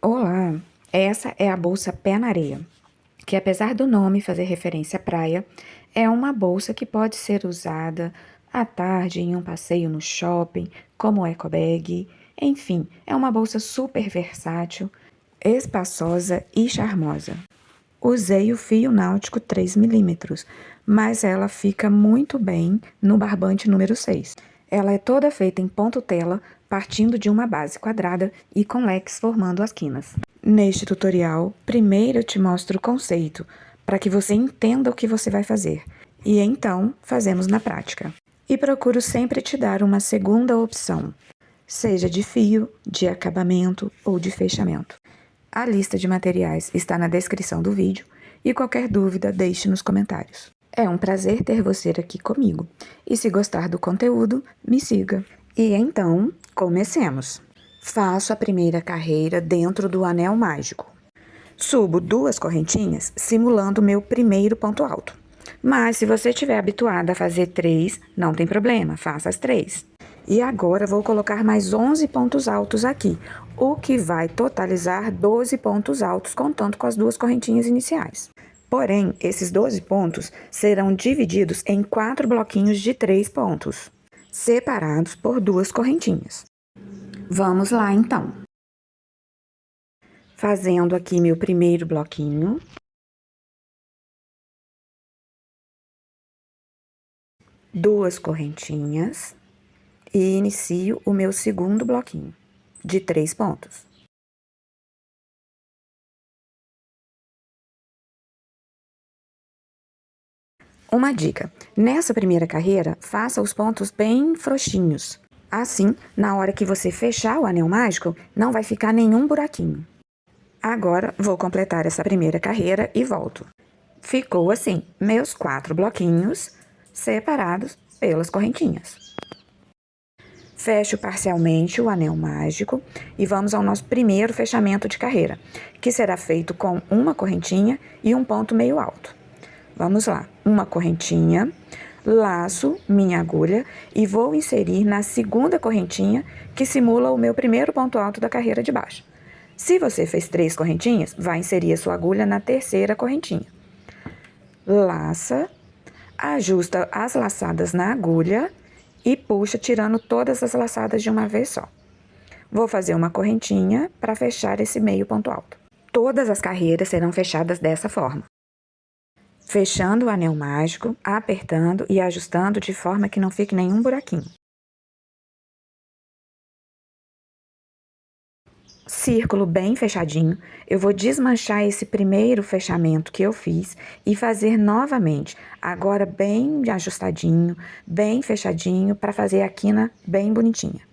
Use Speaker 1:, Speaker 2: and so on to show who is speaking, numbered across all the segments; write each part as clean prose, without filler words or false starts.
Speaker 1: Olá, essa é a bolsa Pé na Areia, que apesar do nome fazer referência à praia, é uma bolsa que pode ser usada à tarde em um passeio no shopping, como eco bag, enfim, é uma bolsa super versátil, espaçosa e charmosa. Usei o fio náutico 3 milímetros, mas ela fica muito bem no barbante número 6. Ela é toda feita em ponto tela, partindo de uma base quadrada e com leques formando as quinas. Neste tutorial, primeiro eu te mostro o conceito, para que você entenda o que você vai fazer, e então fazemos na prática. E procuro sempre te dar uma segunda opção, seja de fio, de acabamento ou de fechamento. A lista de materiais está na descrição do vídeo e qualquer dúvida deixe nos comentários. É um prazer ter você aqui comigo. E se gostar do conteúdo, me siga. E então, comecemos! Faço a primeira carreira dentro do anel mágico. Subo 2 correntinhas, simulando o meu primeiro ponto alto. Mas se você estiver habituada a fazer 3, não tem problema, faça as 3. E agora vou colocar mais 11 pontos altos aqui, o que vai totalizar 12 pontos altos, contando com as 2 correntinhas iniciais. Porém, esses 12 pontos serão divididos em 4 bloquinhos de 3 pontos, separados por 2 correntinhas. Vamos lá, então. Fazendo aqui meu primeiro bloquinho. Duas correntinhas. E inicio o meu segundo bloquinho, de 3 pontos. Uma dica: nessa primeira carreira, faça os pontos bem frouxinhos. Assim, na hora que você fechar o anel mágico, não vai ficar nenhum buraquinho. Agora, vou completar essa primeira carreira e volto. Ficou assim, meus 4 bloquinhos separados pelas correntinhas. Fecho parcialmente o anel mágico e vamos ao nosso primeiro fechamento de carreira, que será feito com uma correntinha e um ponto meio alto. Vamos lá, uma correntinha, laço minha agulha e vou inserir na segunda correntinha, que simula o meu primeiro ponto alto da carreira de baixo. Se você fez 3 correntinhas, vai inserir a sua agulha na terceira correntinha. Laça, ajusta as laçadas na agulha e puxa tirando todas as laçadas de uma vez só. Vou fazer uma correntinha para fechar esse meio ponto alto. Todas as carreiras serão fechadas dessa forma. Fechando o anel mágico, apertando e ajustando de forma que não fique nenhum buraquinho. Círculo bem fechadinho, eu vou desmanchar esse primeiro fechamento que eu fiz e fazer novamente, agora bem ajustadinho, bem fechadinho, para fazer a quina bem bonitinha.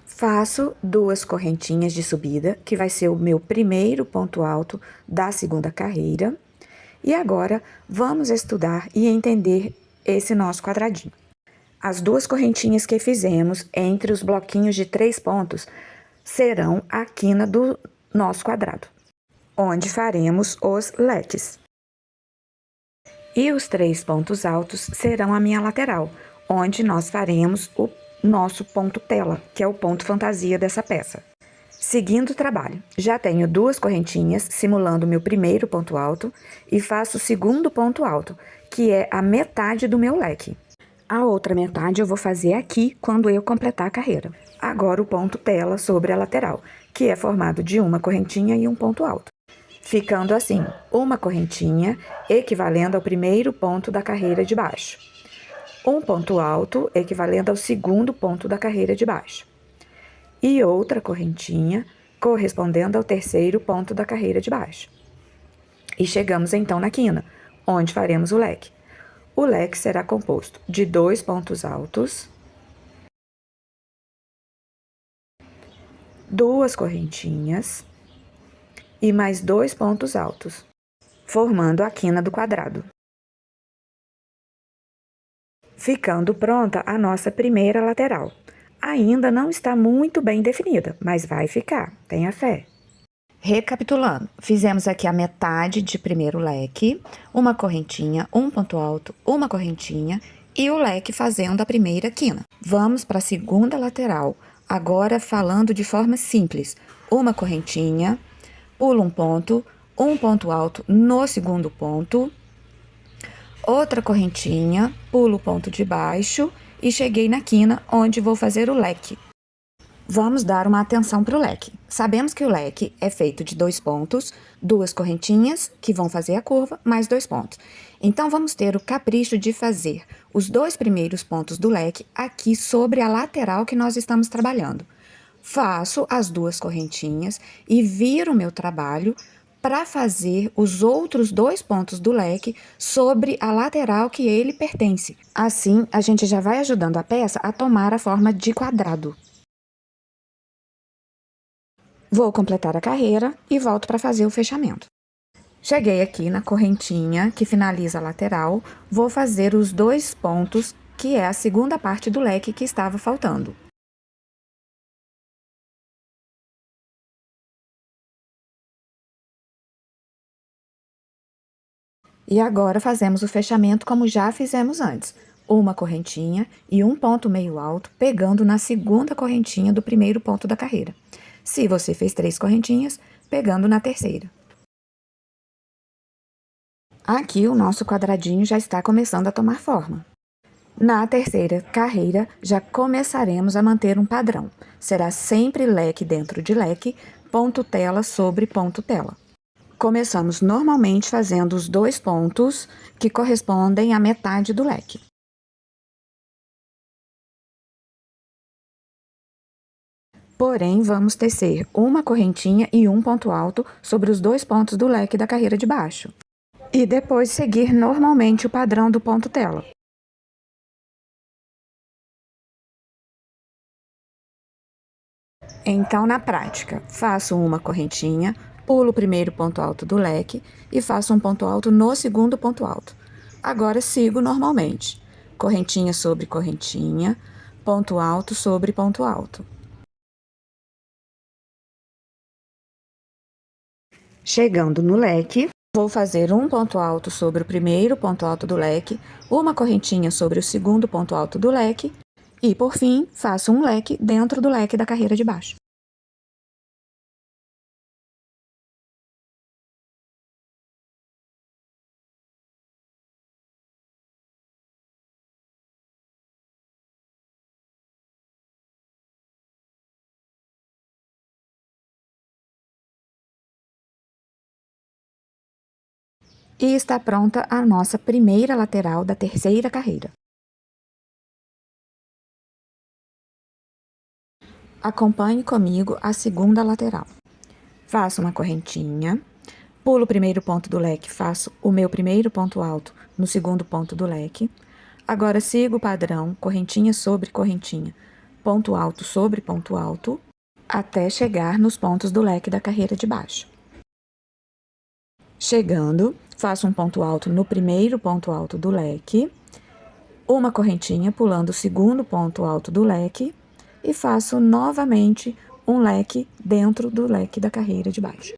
Speaker 1: Faço 2 correntinhas de subida, que vai ser o meu primeiro ponto alto da segunda carreira. E agora, vamos estudar e entender esse nosso quadradinho. As 2 correntinhas que fizemos entre os bloquinhos de 3 pontos serão a quina do nosso quadrado, onde faremos os leques. E os 3 pontos altos serão a minha lateral, onde nós faremos o nosso ponto tela, que é o ponto fantasia dessa peça. Seguindo o trabalho, já tenho 2 correntinhas simulando o meu primeiro ponto alto e faço o segundo ponto alto, que é a metade do meu leque. A outra metade eu vou fazer aqui quando eu completar a carreira. Agora o ponto tela sobre a lateral, que é formado de uma correntinha e um ponto alto. Ficando assim, uma correntinha equivalendo ao primeiro ponto da carreira de baixo. Um ponto alto equivalendo ao segundo ponto da carreira de baixo. E outra correntinha correspondendo ao terceiro ponto da carreira de baixo. E chegamos então na quina, onde faremos o leque. O leque será composto de 2 pontos altos, 2 correntinhas e mais 2 pontos altos, formando a quina do quadrado. Ficando pronta a nossa primeira lateral. Ainda não está muito bem definida, mas vai ficar, tenha fé. Recapitulando, fizemos aqui a metade de primeiro leque, uma correntinha, um ponto alto, uma correntinha e o leque fazendo a primeira quina. Vamos para a segunda lateral, Agora, falando de forma simples, uma correntinha, pulo um ponto alto no segundo ponto, outra correntinha, pulo o ponto de baixo e cheguei na quina onde vou fazer o leque. Vamos dar uma atenção para o leque. Sabemos que o leque é feito de 2 pontos, 2 correntinhas, que vão fazer a curva, mais 2 pontos. Então, vamos ter o capricho de fazer os 2 primeiros pontos do leque aqui sobre a lateral que nós estamos trabalhando. Faço as 2 correntinhas e viro o meu trabalho para fazer os outros 2 pontos do leque sobre a lateral que ele pertence. Assim, a gente já vai ajudando a peça a tomar a forma de quadrado. Vou completar a carreira e volto para fazer o fechamento. Cheguei aqui na correntinha que finaliza a lateral, vou fazer os 2 pontos, que é a segunda parte do leque que estava faltando. E agora fazemos o fechamento como já fizemos antes. Uma correntinha e um ponto meio alto, pegando na segunda correntinha do primeiro ponto da carreira. Se você fez 3 correntinhas, pegando na terceira. Aqui o nosso quadradinho já está começando a tomar forma. Na terceira carreira, já começaremos a manter um padrão. Será sempre leque dentro de leque, ponto tela sobre ponto tela. Começamos normalmente fazendo os 2 pontos que correspondem à metade do leque. Porém, vamos tecer uma correntinha e um ponto alto sobre os 2 pontos do leque da carreira de baixo. E depois seguir normalmente o padrão do ponto tela. Então, na prática, faço uma correntinha, pulo o primeiro ponto alto do leque e faço um ponto alto no segundo ponto alto. Agora, sigo normalmente. Correntinha sobre correntinha, ponto alto sobre ponto alto. Chegando no leque, vou fazer um ponto alto sobre o primeiro ponto alto do leque, uma correntinha sobre o segundo ponto alto do leque e, por fim, faço um leque dentro do leque da carreira de baixo. E está pronta a nossa primeira lateral da terceira carreira. Acompanhe comigo a segunda lateral. Faço uma correntinha, pulo o primeiro ponto do leque, faço o meu primeiro ponto alto no segundo ponto do leque. Agora sigo o padrão, correntinha sobre correntinha, ponto alto sobre ponto alto, até chegar nos pontos do leque da carreira de baixo. Chegando, faço um ponto alto no primeiro ponto alto do leque, uma correntinha pulando o segundo ponto alto do leque e faço novamente um leque dentro do leque da carreira de baixo.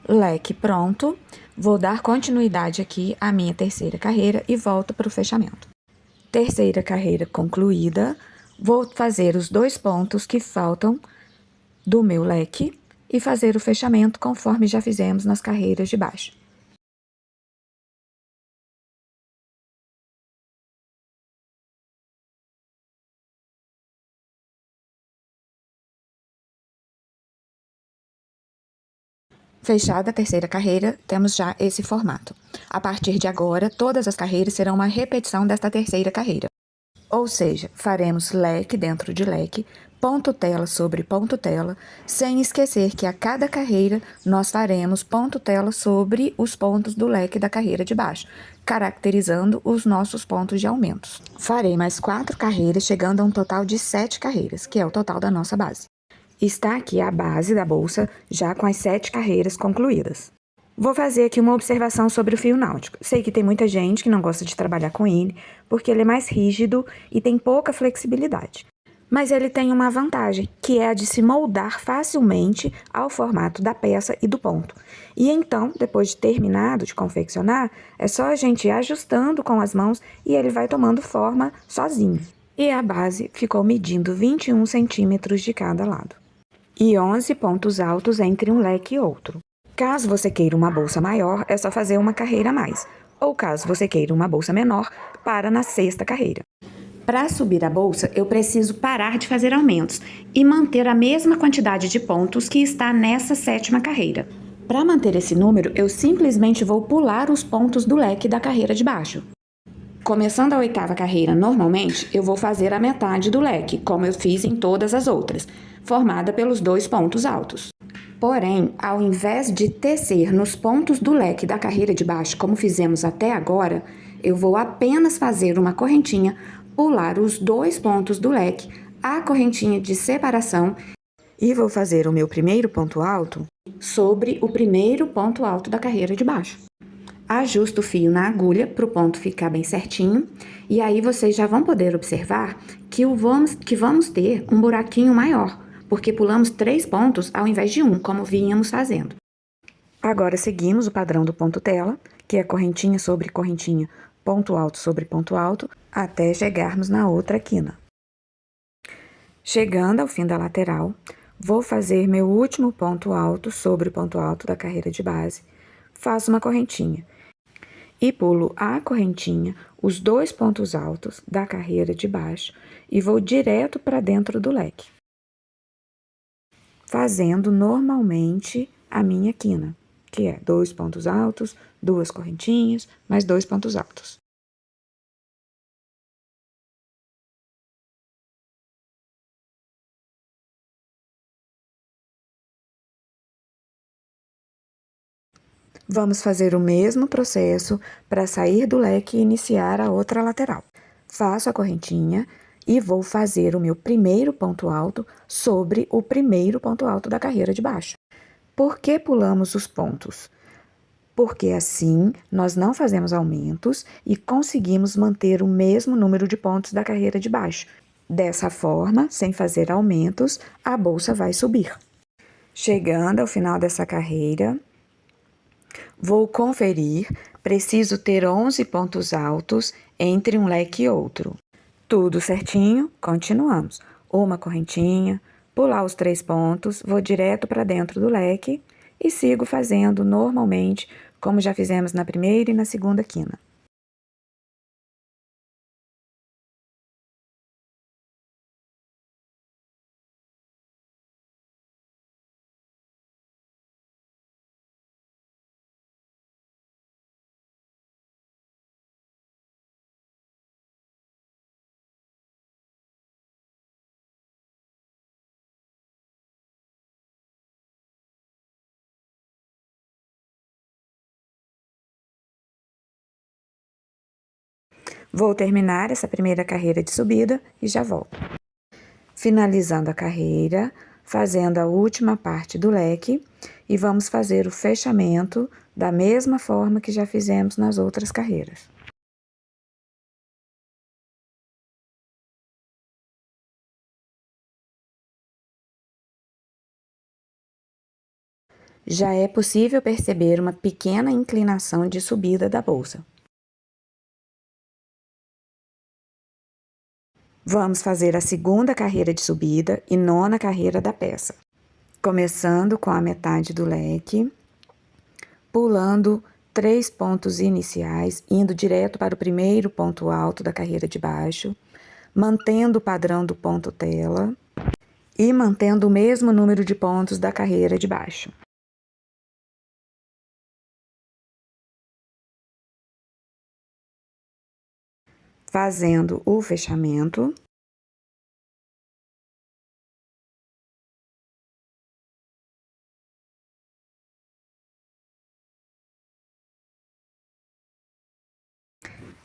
Speaker 1: Leque pronto, vou dar continuidade aqui à minha terceira carreira e volto para o fechamento. Terceira carreira concluída, vou fazer os 2 pontos que faltam do meu leque e fazer o fechamento conforme já fizemos nas carreiras de baixo. Fechada a terceira carreira, temos já esse formato. A partir de agora, todas as carreiras serão uma repetição desta terceira carreira. Ou seja, faremos leque dentro de leque, ponto tela sobre ponto tela, sem esquecer que a cada carreira nós faremos ponto tela sobre os pontos do leque da carreira de baixo, caracterizando os nossos pontos de aumentos. Farei mais 4 carreiras, chegando a um total de 7 carreiras, que é o total da nossa base. Está aqui a base da bolsa, já com as 7 carreiras concluídas. Vou fazer aqui uma observação sobre o fio náutico. Sei que tem muita gente que não gosta de trabalhar com ele, porque ele é mais rígido e tem pouca flexibilidade. Mas ele tem uma vantagem, que é a de se moldar facilmente ao formato da peça e do ponto. E então, depois de terminado de confeccionar, é só a gente ir ajustando com as mãos e ele vai tomando forma sozinho. E a base ficou medindo 21 centímetros de cada lado. E 11 pontos altos entre um leque e outro. Caso você queira uma bolsa maior, é só fazer uma carreira a mais. Ou caso você queira uma bolsa menor, para na 6ª carreira. Para subir a bolsa, eu preciso parar de fazer aumentos e manter a mesma quantidade de pontos que está nessa 7ª carreira. Para manter esse número, eu simplesmente vou pular os pontos do leque da carreira de baixo. Começando a 8ª carreira, normalmente, eu vou fazer a metade do leque, como eu fiz em todas as outras, formada pelos 2 pontos altos. Porém, ao invés de tecer nos pontos do leque da carreira de baixo, como fizemos até agora, eu vou apenas fazer uma correntinha, pular os 2 pontos do leque, a correntinha de separação e vou fazer o meu primeiro ponto alto sobre o primeiro ponto alto da carreira de baixo. Ajusto o fio na agulha para o ponto ficar bem certinho e aí vocês já vão poder observar que vamos ter um buraquinho maior, porque pulamos 3 pontos ao invés de 1, como vínhamos fazendo. Agora seguimos o padrão do ponto tela, que é correntinha sobre correntinha, ponto alto sobre ponto alto, até chegarmos na outra quina. Chegando ao fim da lateral, vou fazer meu último ponto alto sobre o ponto alto da carreira de base, faço uma correntinha e pulo a correntinha, os 2 pontos altos da carreira de baixo e vou direto para dentro do leque, fazendo normalmente a minha quina, que é 2 pontos altos, 2 correntinhas, mais 2 pontos altos. Vamos fazer o mesmo processo para sair do leque e iniciar a outra lateral. Faço a correntinha e vou fazer o meu primeiro ponto alto sobre o primeiro ponto alto da carreira de baixo. Por que pulamos os pontos? Porque assim nós não fazemos aumentos e conseguimos manter o mesmo número de pontos da carreira de baixo. Dessa forma, sem fazer aumentos, a bolsa vai subir. Chegando ao final dessa carreira, vou conferir, preciso ter 11 pontos altos entre um leque e outro. Tudo certinho, continuamos. Uma correntinha, pular os 3 pontos, vou direto para dentro do leque e sigo fazendo normalmente, como já fizemos na primeira e na segunda quina. Vou terminar essa primeira carreira de subida e já volto. Finalizando a carreira, fazendo a última parte do leque e vamos fazer o fechamento da mesma forma que já fizemos nas outras carreiras. Já é possível perceber uma pequena inclinação de subida da bolsa. Vamos fazer a segunda carreira de subida e 9ª carreira da peça. Começando com a metade do leque, pulando 3 pontos iniciais, indo direto para o primeiro ponto alto da carreira de baixo, mantendo o padrão do ponto tela e mantendo o mesmo número de pontos da carreira de baixo. Fazendo o fechamento.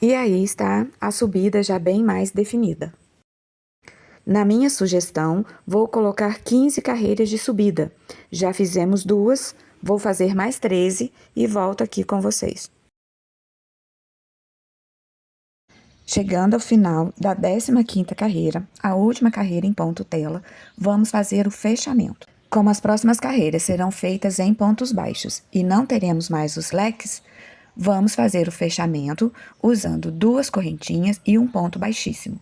Speaker 1: E aí está a subida já bem mais definida. Na minha sugestão, vou colocar 15 carreiras de subida. Já fizemos 2, vou fazer mais 13 e volto aqui com vocês. Chegando ao final da 15ª carreira, a última carreira em ponto tela, vamos fazer o fechamento. Como as próximas carreiras serão feitas em pontos baixos e não teremos mais os leques, vamos fazer o fechamento usando 2 correntinhas e um ponto baixíssimo.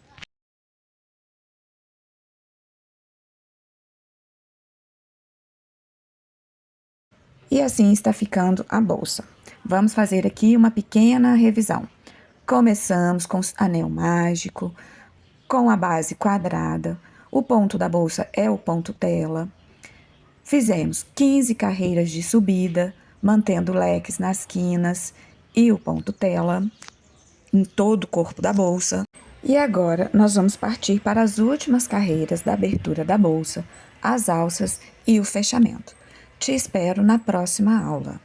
Speaker 1: E assim está ficando a bolsa. Vamos fazer aqui uma pequena revisão. Começamos com anel mágico, com a base quadrada, o ponto da bolsa é o ponto tela. Fizemos 15 carreiras de subida, mantendo leques nas quinas e o ponto tela em todo o corpo da bolsa. E agora nós vamos partir para as últimas carreiras da abertura da bolsa, as alças e o fechamento. Te espero na próxima aula.